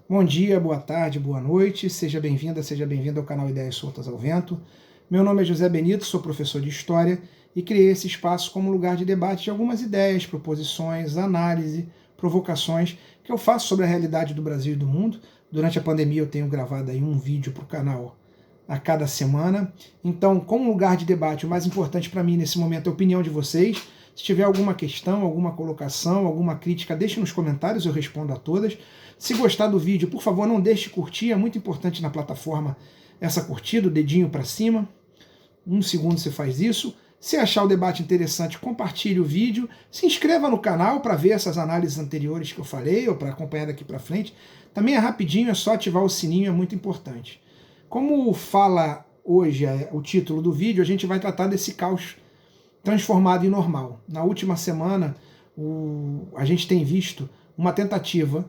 Bom dia, boa tarde, boa noite, seja bem-vinda, seja bem-vindo ao canal Ideias Soltas ao Vento. Meu nome é José Benito, sou professor de História e criei esse espaço como lugar de debate de algumas ideias, proposições, análise, provocações que eu faço sobre a realidade do Brasil e do mundo. Durante a pandemia eu tenho gravado aí um vídeo para o canal a cada semana. Então, como lugar de debate, o mais importante para mim nesse momento é a opinião de vocês. Se tiver alguma questão, alguma colocação, alguma crítica, deixe nos comentários, eu respondo a todas. Se gostar do vídeo, por favor, não deixe de curtir, é muito importante na plataforma essa curtida, o dedinho para cima. 1 segundo você faz isso. Se achar o debate interessante, compartilhe o vídeo. Se inscreva no canal para ver essas análises anteriores que eu falei, ou para acompanhar daqui para frente. Também é rapidinho, é só ativar o sininho, é muito importante. Como fala hoje o título do vídeo, a gente vai tratar desse caos transformado em normal. Na última semana, a gente tem visto uma tentativa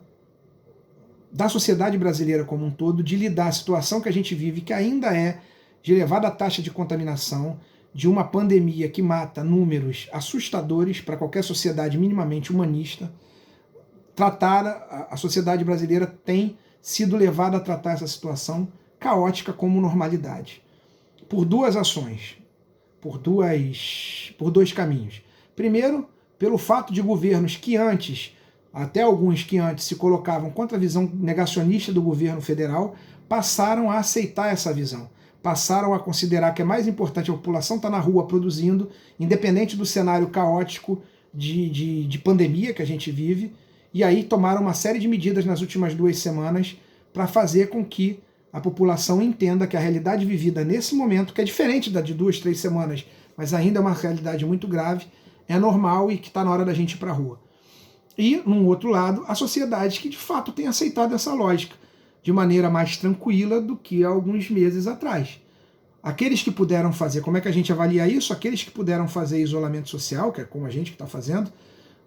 da sociedade brasileira como um todo de lidar a situação que a gente vive, que ainda é de elevada taxa de contaminação, de uma pandemia que mata números assustadores para qualquer sociedade minimamente humanista. A sociedade brasileira tem sido levada a tratar essa situação caótica como normalidade, por duas ações, por dois caminhos. Primeiro, pelo fato de governos que antes, até alguns que antes se colocavam contra a visão negacionista do governo federal, passaram a aceitar essa visão, passaram a considerar que é mais importante a população estar na rua produzindo, independente do cenário caótico de pandemia que a gente vive, e aí tomaram uma série de medidas nas últimas 2 semanas para fazer com que a população entenda que a realidade vivida nesse momento, que é diferente da de 2, 3 semanas, mas ainda é uma realidade muito grave, é normal e que está na hora da gente ir para a rua. E, num outro lado, a sociedade que de fato tem aceitado essa lógica de maneira mais tranquila do que há alguns meses atrás. Aqueles que puderam fazer, como é que a gente avalia isso? Aqueles que puderam fazer isolamento social, que é como a gente que está fazendo,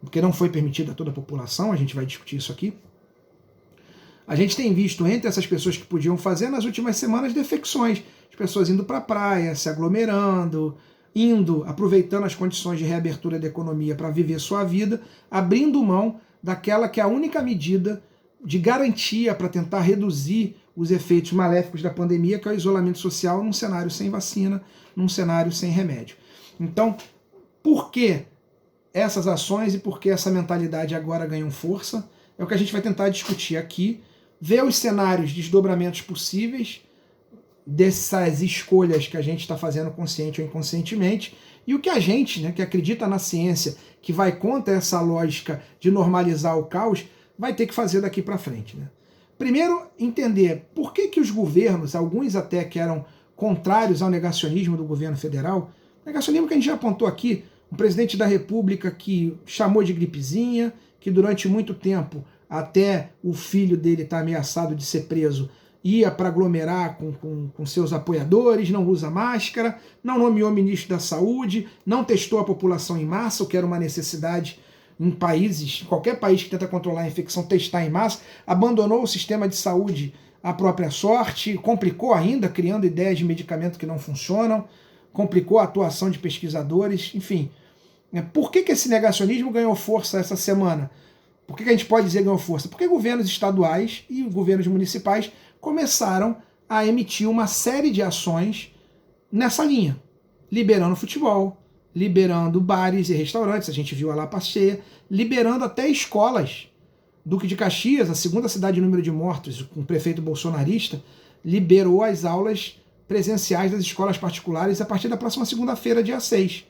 porque não foi permitido a toda a população, a gente vai discutir isso aqui. A gente tem visto entre essas pessoas que podiam fazer nas últimas semanas defecções, as pessoas indo para a praia, se aglomerando, aproveitando as condições de reabertura da economia para viver sua vida, abrindo mão daquela que é a única medida de garantia para tentar reduzir os efeitos maléficos da pandemia, que é o isolamento social num cenário sem vacina, num cenário sem remédio. Então, por que essas ações e por que essa mentalidade agora ganham força? É o que a gente vai tentar discutir aqui, ver os cenários, desdobramentos possíveis dessas escolhas que a gente está fazendo consciente ou inconscientemente, e o que a gente, que acredita na ciência, que vai contra essa lógica de normalizar o caos, vai ter que fazer daqui para frente. Primeiro, entender por que os governos, alguns até que eram contrários ao negacionismo do governo federal, negacionismo que a gente já apontou aqui, um presidente da República que chamou de gripezinha, que durante muito tempo, até o filho dele estar ameaçado de ser preso, ia para aglomerar com seus apoiadores, não usa máscara, não nomeou ministro da Saúde, não testou a população em massa, o que era uma necessidade em países, qualquer país que tenta controlar a infecção, testar em massa, abandonou o sistema de saúde à própria sorte, complicou ainda, criando ideias de medicamento que não funcionam, complicou a atuação de pesquisadores, enfim. Por que esse negacionismo ganhou força essa semana? Por que a gente pode dizer ganhou força? Porque governos estaduais e governos municipais começaram a emitir uma série de ações nessa linha, liberando futebol, liberando bares e restaurantes, a gente viu a Lapa cheia, liberando até escolas. Duque de Caxias, a segunda cidade em número de mortos, com o prefeito bolsonarista, liberou as aulas presenciais das escolas particulares a partir da próxima segunda-feira, dia 6.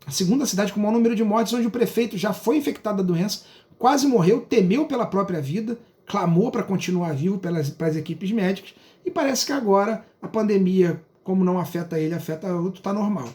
A segunda cidade com o maior número de mortes, onde o prefeito já foi infectado da doença, quase morreu, temeu pela própria vida, clamou para continuar vivo para as equipes médicas, e parece que agora a pandemia, como não afeta ele, afeta outro, está normal.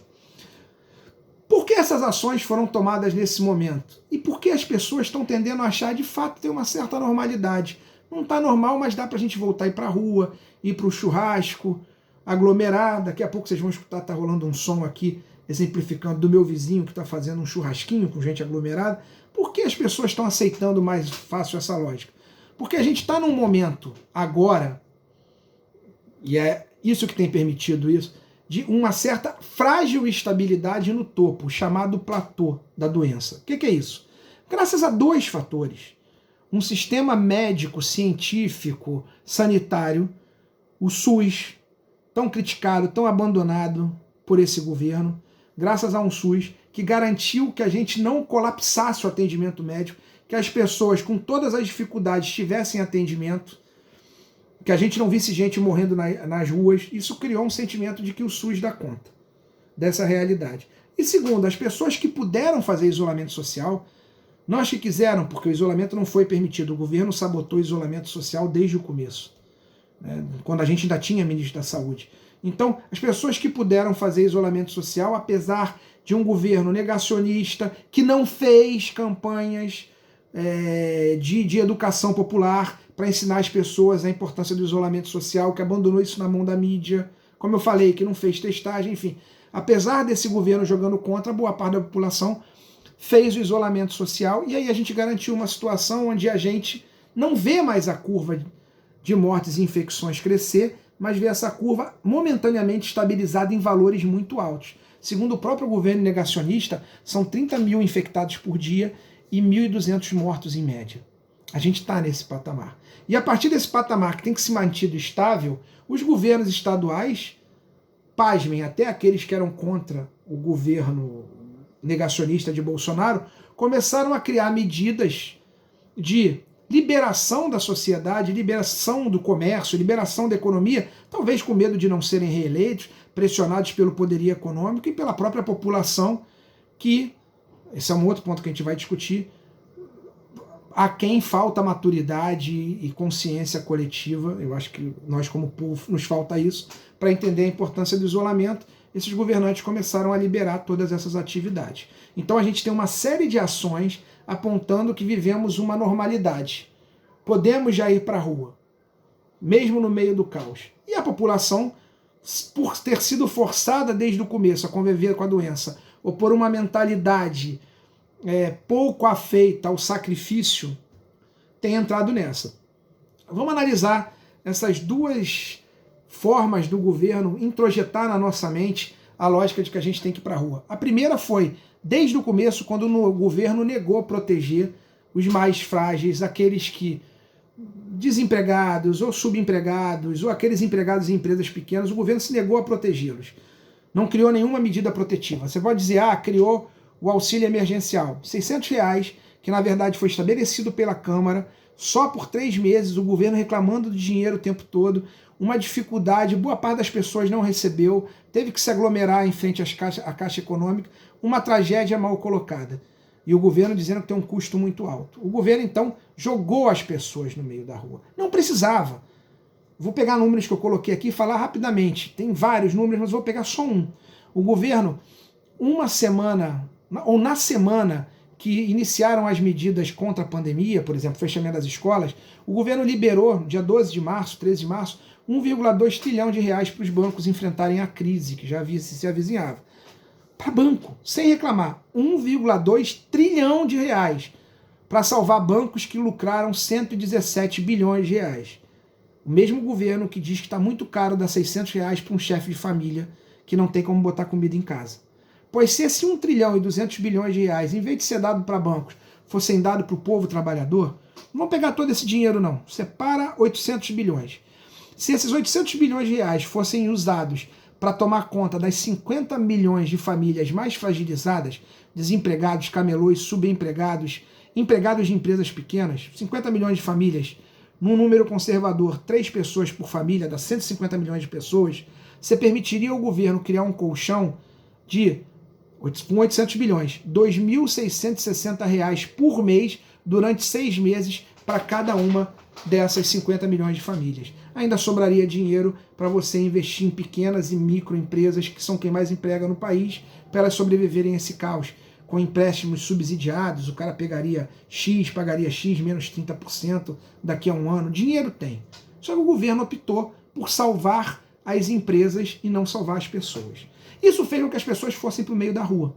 Por que essas ações foram tomadas nesse momento? E por que as pessoas estão tendendo a achar de fato ter uma certa normalidade? Não está normal, mas dá para a gente voltar a ir para a rua, ir para o churrasco, aglomerar. Daqui a pouco vocês vão escutar, está rolando um som aqui, exemplificando do meu vizinho que está fazendo um churrasquinho com gente aglomerada. Por que as pessoas estão aceitando mais fácil essa lógica? Porque a gente está num momento agora, e é isso que tem permitido isso, de uma certa frágil estabilidade no topo, chamado platô da doença. O que é isso? Graças a 2 fatores. um sistema médico, científico, sanitário, o SUS, tão criticado, tão abandonado por esse governo, graças a um SUS que garantiu que a gente não colapsasse o atendimento médico, que as pessoas com todas as dificuldades tivessem atendimento, que a gente não visse gente morrendo nas ruas. Isso criou um sentimento de que o SUS dá conta dessa realidade. E segundo, as pessoas que puderam fazer isolamento social, não as que quiseram, porque o isolamento não foi permitido, o governo sabotou o isolamento social desde o começo, né, quando a gente ainda tinha ministro da Saúde. Então, as pessoas que puderam fazer isolamento social, apesar de um governo negacionista, que não fez campanhas de educação popular para ensinar as pessoas a importância do isolamento social, que abandonou isso na mão da mídia, como eu falei, que não fez testagem, enfim. Apesar desse governo jogando contra, boa parte da população fez o isolamento social, e aí a gente garantiu uma situação onde a gente não vê mais a curva de mortes e infecções crescer, mas vê essa curva momentaneamente estabilizada em valores muito altos. Segundo o próprio governo negacionista, são 30 mil infectados por dia e 1.200 mortos em média. A gente está nesse patamar. E a partir desse patamar que tem que se mantido estável, os governos estaduais, pasmem, até aqueles que eram contra o governo negacionista de Bolsonaro, começaram a criar medidas de liberação da sociedade, liberação do comércio, liberação da economia, talvez com medo de não serem reeleitos, pressionados pelo poderio econômico e pela própria população, que, esse é um outro ponto que a gente vai discutir, a quem falta maturidade e consciência coletiva. Eu acho que nós como povo nos falta isso, para entender a importância do isolamento. Esses governantes começaram a liberar todas essas atividades. Então a gente tem uma série de ações apontando que vivemos uma normalidade. Podemos já ir para a rua, mesmo no meio do caos. E a população, por ter sido forçada desde o começo a conviver com a doença, ou por uma mentalidade pouco afeita ao sacrifício, tem entrado nessa. Vamos analisar essas duas formas do governo introjetar na nossa mente a lógica de que a gente tem que ir para a rua. A primeira foi, desde o começo, quando o governo negou proteger os mais frágeis, aqueles que desempregados ou subempregados, ou aqueles empregados em empresas pequenas, o governo se negou a protegê-los. Não criou nenhuma medida protetiva. Você pode dizer, criou o auxílio emergencial, R$600, que na verdade foi estabelecido pela Câmara, só por 3 meses, o governo reclamando do dinheiro o tempo todo, uma dificuldade, boa parte das pessoas não recebeu, teve que se aglomerar em frente à Caixa Econômica, uma tragédia mal colocada. E o governo dizendo que tem um custo muito alto. O governo, então, jogou as pessoas no meio da rua. Não precisava. Vou pegar números que eu coloquei aqui e falar rapidamente. Tem vários números, mas vou pegar só um. O governo, uma semana, ou na semana que iniciaram as medidas contra a pandemia, por exemplo, fechamento das escolas, o governo liberou, dia 12 de março, 13 de março, 1,2 trilhão de reais para os bancos enfrentarem a crise que já se avizinhava. Para banco, sem reclamar, 1,2 trilhão de reais para salvar bancos que lucraram 117 bilhões de reais. O mesmo governo que diz que está muito caro dar 600 reais para um chefe de família que não tem como botar comida em casa. Pois se esse 1 trilhão e 200 bilhões de reais, em vez de ser dado para bancos, fossem dados para o povo trabalhador, não vão pegar todo esse dinheiro não, separa 800 bilhões. Se esses 800 bilhões de reais fossem usados para tomar conta das 50 milhões de famílias mais fragilizadas, desempregados, camelôs, subempregados, empregados de empresas pequenas, 50 milhões de famílias, num número conservador, 3 pessoas por família, dá 150 milhões de pessoas, você permitiria ao governo criar um colchão com 800 bilhões, R$ 2.660 por mês durante 6 meses para cada uma dessas 50 milhões de famílias. Ainda sobraria dinheiro para você investir em pequenas e microempresas, que são quem mais emprega no país, para elas sobreviverem a esse caos. Com empréstimos subsidiados, o cara pegaria X, pagaria X, menos 30% daqui a um ano. Dinheiro tem. Só que o governo optou por salvar as empresas e não salvar as pessoas. Isso fez com que as pessoas fossem para o meio da rua,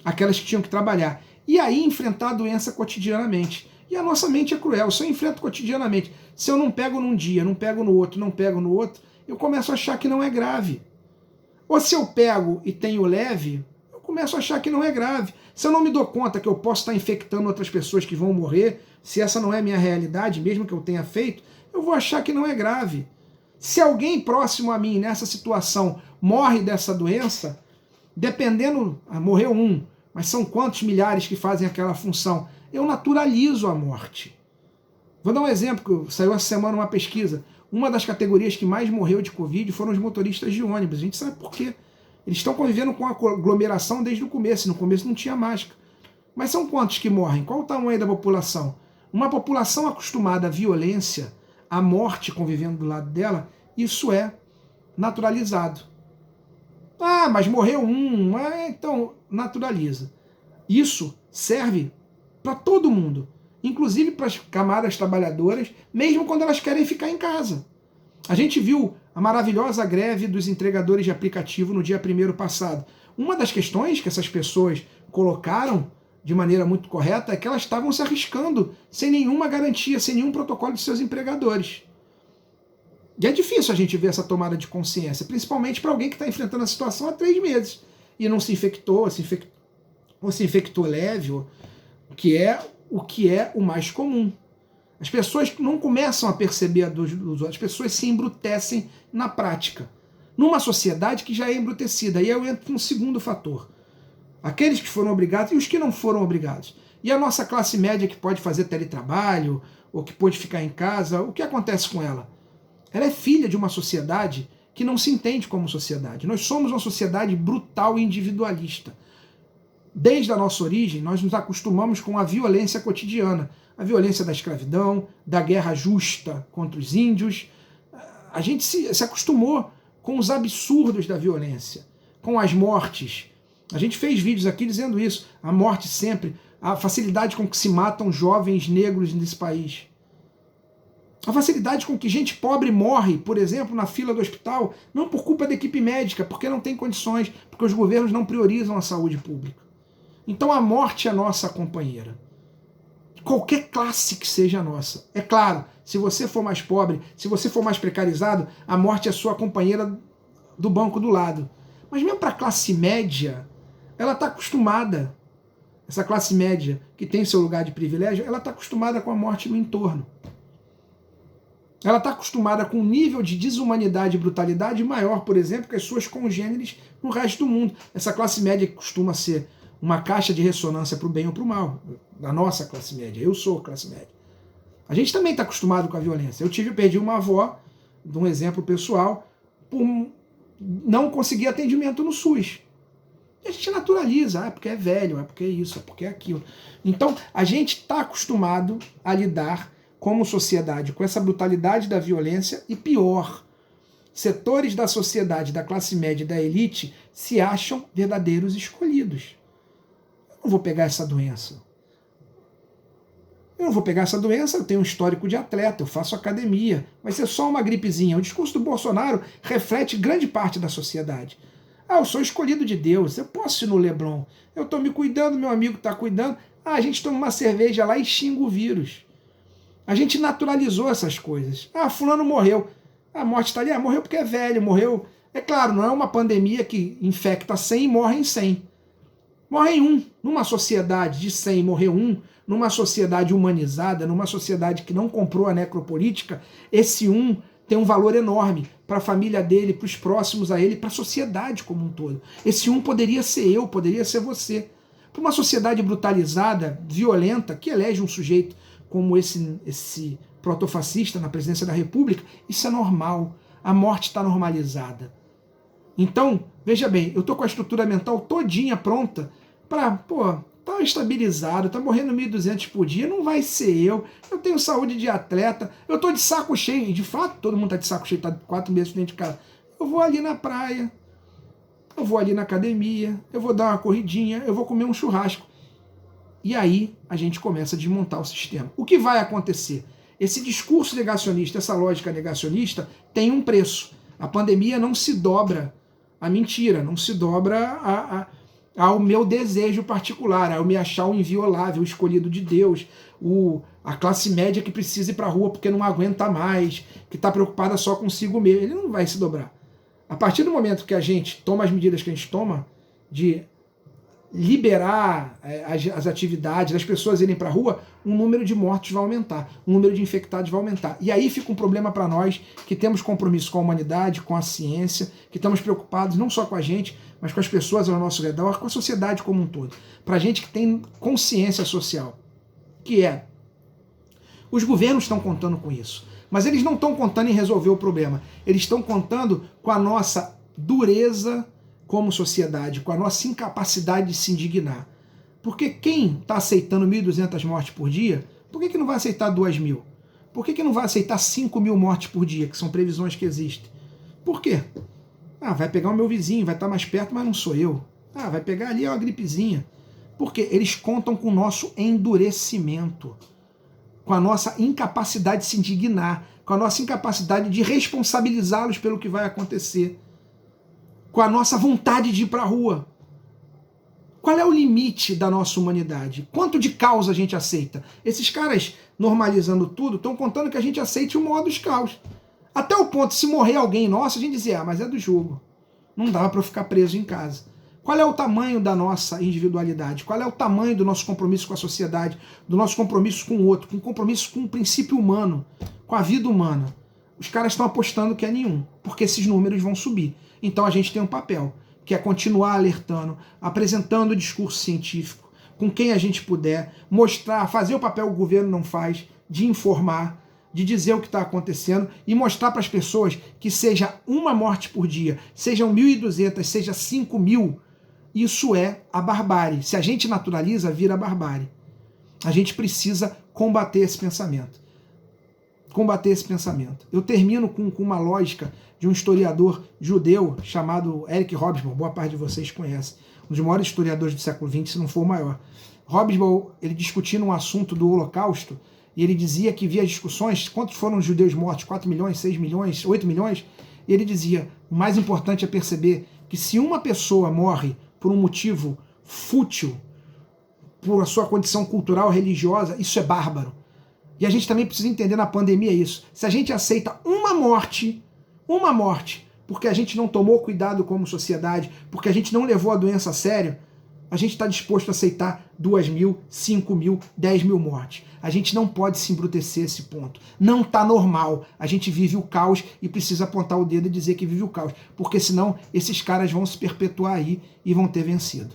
aquelas que tinham que trabalhar, e aí enfrentar a doença cotidianamente. E a nossa mente é cruel, se eu enfrento cotidianamente, se eu não pego num dia, não pego no outro, não pego no outro, eu começo a achar que não é grave. Ou se eu pego e tenho leve, começo a achar que não é grave. Se eu não me dou conta que eu posso estar infectando outras pessoas que vão morrer, se essa não é a minha realidade, mesmo que eu tenha feito, eu vou achar que não é grave. Se alguém próximo a mim, nessa situação, morre dessa doença, dependendo, morreu um, mas são quantos milhares que fazem aquela função? Eu naturalizo a morte. Vou dar um exemplo, que saiu essa semana uma pesquisa. Uma das categorias que mais morreu de Covid foram os motoristas de ônibus. A gente sabe por quê. Eles estão convivendo com a aglomeração desde o começo. No começo não tinha máscara. Mas são quantos que morrem? Qual o tamanho da população? Uma população acostumada à violência, à morte convivendo do lado dela, isso é naturalizado. Ah, mas morreu um. Então, naturaliza. Isso serve para todo mundo, inclusive para as camadas trabalhadoras, mesmo quando elas querem ficar em casa. A gente viu a maravilhosa greve dos entregadores de aplicativo no dia 1º passado. Uma das questões que essas pessoas colocaram de maneira muito correta é que elas estavam se arriscando sem nenhuma garantia, sem nenhum protocolo de seus empregadores. E é difícil a gente ver essa tomada de consciência, principalmente para alguém que está enfrentando a situação há 3 meses e não se infectou, ou se infectou leve, o que é o mais comum. As pessoas não começam a perceber a dor dos outros, as pessoas se embrutecem na prática. Numa sociedade que já é embrutecida, aí eu entro num segundo fator. Aqueles que foram obrigados e os que não foram obrigados. E a nossa classe média que pode fazer teletrabalho, ou que pode ficar em casa, o que acontece com ela? Ela é filha de uma sociedade que não se entende como sociedade. Nós somos uma sociedade brutal e individualista. Desde a nossa origem, nós nos acostumamos com a violência cotidiana. A violência da escravidão, da guerra justa contra os índios. A gente se acostumou com os absurdos da violência, com as mortes. A gente fez vídeos aqui dizendo isso. A morte sempre, a facilidade com que se matam jovens negros nesse país. A facilidade com que gente pobre morre, por exemplo, na fila do hospital, não por culpa da equipe médica, porque não tem condições, porque os governos não priorizam a saúde pública. Então a morte é a nossa companheira. Qualquer classe que seja a nossa. É claro, se você for mais pobre, se você for mais precarizado, a morte é sua companheira do banco do lado. Mas mesmo para a classe média, ela está acostumada. Essa classe média que tem seu lugar de privilégio, ela está acostumada com a morte no entorno. Ela está acostumada com um nível de desumanidade e brutalidade maior, por exemplo, que as suas congêneres no resto do mundo. Essa classe média que costuma ser uma caixa de ressonância para o bem ou para o mal, da nossa classe média. Eu sou classe média. A gente também está acostumado com a violência. Eu perdi uma avó, de um exemplo pessoal, por não conseguir atendimento no SUS. E a gente naturaliza, porque é velho, é porque é isso, é porque é aquilo. Então, a gente está acostumado a lidar como sociedade com essa brutalidade da violência e pior, setores da sociedade, da classe média e da elite se acham verdadeiros escolhidos. Eu não vou pegar essa doença. Eu tenho um histórico de atleta, eu faço academia, vai ser só uma gripezinha. O discurso do Bolsonaro reflete grande parte da sociedade. Ah, eu sou escolhido de Deus, eu posso ir no Leblon, eu estou me cuidando, meu amigo está cuidando. Ah, a gente toma uma cerveja lá e xinga o vírus. A gente naturalizou essas coisas. Ah, fulano morreu. A morte está ali, morreu porque é velho, morreu. É claro, não é uma pandemia que infecta 100 e morrem 100. Morrem um. Numa sociedade de 100 morreu um, numa sociedade humanizada, numa sociedade que não comprou a necropolítica, esse um tem um valor enorme para a família dele, para os próximos a ele, para a sociedade como um todo. Esse um poderia ser eu, poderia ser você. Para uma sociedade brutalizada, violenta, que elege um sujeito como esse protofascista na presidência da República, isso é normal. A morte está normalizada. Então, veja bem, eu estou com a estrutura mental todinha pronta para, tá estabilizado, tá morrendo 1.200 por dia, não vai ser eu tenho saúde de atleta, eu estou de saco cheio, e de fato todo mundo está de saco cheio, está 4 meses dentro de casa. Eu vou ali na praia, eu vou ali na academia, eu vou dar uma corridinha, eu vou comer um churrasco. E aí a gente começa a desmontar o sistema. O que vai acontecer? Esse discurso negacionista, essa lógica negacionista tem um preço. A pandemia não se dobra à mentira, não se dobra ao meu desejo particular, ao me achar o inviolável, o escolhido de Deus, a classe média que precisa ir para a rua porque não aguenta mais, que está preocupada só consigo mesmo. Ele não vai se dobrar. A partir do momento que a gente toma as medidas que a gente toma de liberar as atividades, as pessoas irem para a rua, o número de mortos vai aumentar, o número de infectados vai aumentar. E aí fica um problema para nós que temos compromisso com a humanidade, com a ciência, que estamos preocupados não só com a gente, mas com as pessoas ao nosso redor, com a sociedade como um todo. Para a gente que tem consciência social, que é, os governos estão contando com isso, mas eles não estão contando em resolver o problema, eles estão contando com a nossa dureza como sociedade, com a nossa incapacidade de se indignar. Porque quem está aceitando 1.200 mortes por dia, por que não vai aceitar 2.000? Por que não vai aceitar 5.000 mortes por dia, que são previsões que existem? Por quê? Vai pegar o meu vizinho, vai estar mais perto, mas não sou eu. Vai pegar ali uma gripezinha. Porque eles contam com o nosso endurecimento, com a nossa incapacidade de se indignar, com a nossa incapacidade de responsabilizá-los pelo que vai acontecer, com a nossa vontade de ir para a rua. Qual é o limite da nossa humanidade? Quanto de caos a gente aceita? Esses caras, normalizando tudo, estão contando que a gente aceite o maior dos caos. Até o ponto, se morrer alguém nosso, a gente dizia, mas é do jogo. Não dava para eu ficar preso em casa. Qual é o tamanho da nossa individualidade? Qual é o tamanho do nosso compromisso com a sociedade, do nosso compromisso com o outro, com o compromisso com o princípio humano, com a vida humana? Os caras estão apostando que é nenhum, porque esses números vão subir. Então a gente tem um papel, que é continuar alertando, apresentando o discurso científico, com quem a gente puder, mostrar, fazer o papel que o governo não faz, de informar, de dizer o que está acontecendo e mostrar para as pessoas que seja uma morte por dia, sejam 1.200, seja 5.000, isso é a barbárie. Se a gente naturaliza, vira barbárie. A gente precisa combater esse pensamento. Combater esse pensamento. Eu termino com uma lógica de um historiador judeu chamado Eric Hobsbawm, boa parte de vocês conhecem, um dos maiores historiadores do século XX, se não for o maior. Hobsbawm, ele discutindo um assunto do Holocausto, e ele dizia que via discussões, quantos foram os judeus mortos? 4 milhões, 6 milhões, 8 milhões? E ele dizia, o mais importante é perceber que se uma pessoa morre por um motivo fútil, por a sua condição cultural, religiosa, isso é bárbaro. E a gente também precisa entender na pandemia isso. Se a gente aceita uma morte, porque a gente não tomou cuidado como sociedade, porque a gente não levou a doença a sério, a gente está disposto a aceitar 2.000, 5.000, 10.000 mortes. A gente não pode se embrutecer a esse ponto. Não está normal. A gente vive o caos e precisa apontar o dedo e dizer que vive o caos. Porque senão esses caras vão se perpetuar aí e vão ter vencido.